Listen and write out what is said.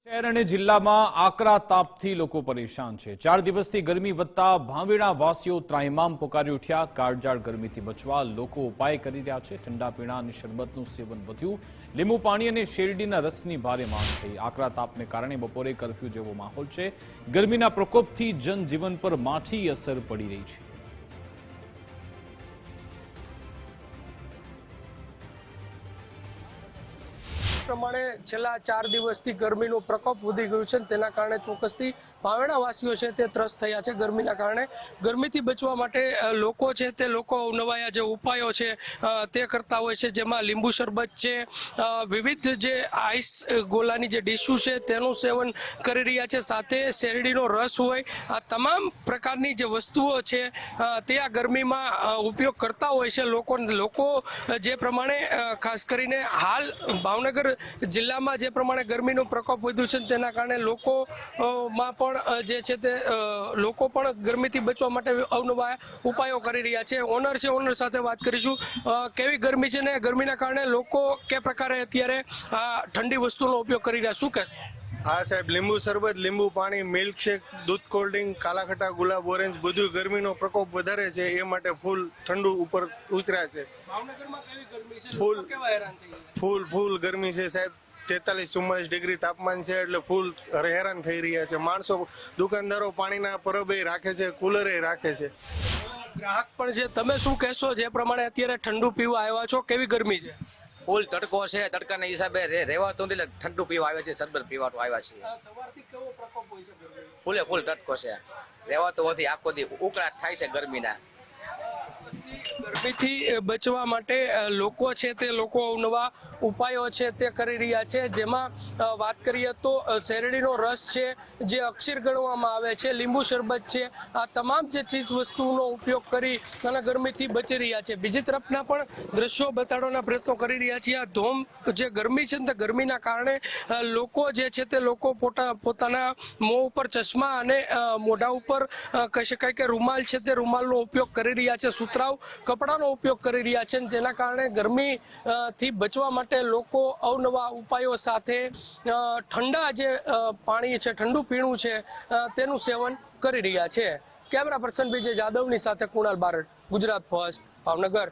શહેર અને જિલ્લામાં આકરા તાપથી લોકો પરેશાન છે। 4 દિવસથી ગરમી વધતા ભાંવેણા વાસીઓ ત્રાહિમામ પોકારી ઉઠ્યા। કાળઝાળ ગરમીથી બચવા લોકો ઉપાય કરી રહ્યા છે। ઠંડા પીણા અને શરબતનું સેવન વધ્યું। લીંબુ પાણી અને શેરડીના રસની ભારે માંગ થઈ। આકરા તાપને કારણે બપોરે કર્ફ્યુ જેવો માહોલ છે। ગરમીના પ્રકોપથી જનજીવન પર માઠી અસર પડી રહી છે। પ્રમાણે છેલ્લા 4 દિવસથી ગરમીનો પ્રકોપ વધી ગયો છે। તેના કારણે ચોક્કસથી ભાવેણાવાસીઓ છે તે ત્રસ્ત થયા છે। ગરમીના કારણે ગરમીથી બચવા માટે લોકો છે તે લોકો અવનવાયા જે ઉપાયો છે તે કરતા હોય છે, જેમાં લીંબુ શરબત છે, વિવિધ જે આઈસ ગોલાની જે ડીશો છે તેનું સેવન કરી રહ્યા છે, સાથે શેરડીનો રસ હોય, આ તમામ પ્રકારની જે વસ્તુઓ છે તે આ ગરમીમાં ઉપયોગ કરતા હોય છે। લોકો જે પ્રમાણે ખાસ કરીને હાલ ભાવનગર જિલ્લામાં જે પ્રમાણે ગરમીનો પ્રકોપ વધ્યું છે તેના કારણે લોકોમાં પણ જે છે તે લોકો પણ ગરમીથી બચવા માટે અવનવા ઉપાયો કરી રહ્યા છે। ઓનર છે, ઓનર સાથે વાત કરીશું। કેવી ગરમી છે ને ગરમીના કારણે લોકો કે પ્રકારે અત્યારે આ ઠંડી વસ્તુનો ઉપયોગ કરી રહ્યા, શું કહેશો? હા સાહેબ, લીંબુ શરબત, લીંબુ પાણી, મિલ્કશેક, દૂધ, કોલ્ડ ડ્રિંક, કાલા ખટા, ગુલાબ, ઓરેન્જ બધું ગરમીનો પ્રકોપ વધારે છે એ માટે ફૂલ ઠંડુ ઉપર ઉતર્યા છે। ભાવનગરમાં કેવી ગરમી છે, લોકો કેવા હેરાન થઈ રહ્યા? ફૂલ ગરમી છે સાહેબ। 43-44 ડિગ્રી તાપમાન છે એટલે ફૂલ હેરાન થઈ રહ્યા છે માણસો। દુકાનદારો પાણીના પરબે રાખે છે, કુલરે રાખે છે। ગ્રાહક પણ છે, તમે શું કહેશો? જે પ્રમાણે અત્યારે ઠંડુ પીવા આવ્યા છો, કેવી ગરમી છે? ફૂલ તડકો છે, તડકાના હિસાબે રહેવાતું નથી, ઠંડુ પીવા આવ્યા છે, શરબત પીવાનું આવ્યા છીએ। સવારથી કેવો પ્રકોપ હોય છે ગરમીનો? ફૂલ તડકો છે, રહેવાતું નથી, આખો દી ઉકળાટ થાય છે ગરમીના। ગરમીથી બચવા માટે લોકો છે તે લોકો નવા ઉપાયો છે તે કરી રહ્યા છે, જેમાં વાત કરીએ તો શેરડીનો રસ છે જે અક્ષીર ગણવામાં આવે છે, લીંબુ શરબત છે, આ તમામ જે ચીજ વસ્તુઓનો ઉપયોગ કરી અને ગરમીથી બચી રહ્યા છે। બીજી તરફના પણ દ્રશ્યો બતાડવાના પ્રયત્નો કરી રહ્યા છીએ। આ ધોમ જે ગરમી છે ને ગરમીના કારણે લોકો જે છે તે લોકો પોતાના મોં ઉપર ચશ્મા અને મોઢા ઉપર કહી શકાય કે રૂમાલ છે તે રૂમાલનો ઉપયોગ કરી રહ્યા છે, સુતરાઉ કપડાનો ઉપયોગ કરી રહ્યા છે, જેના કારણે ગરમીથી બચવા માટે લોકો અવનવા ઉપાયો સાથે ઠંડા જે પાણી છે, ઠંડુ પીણું છે તેનું સેવન કરી રહ્યા છે। કેમેરા પર્સન વિજય જાદવની સાથે કુણાલ બારડ, ગુજરાત ફર્સ્ટ, ભાવનગર।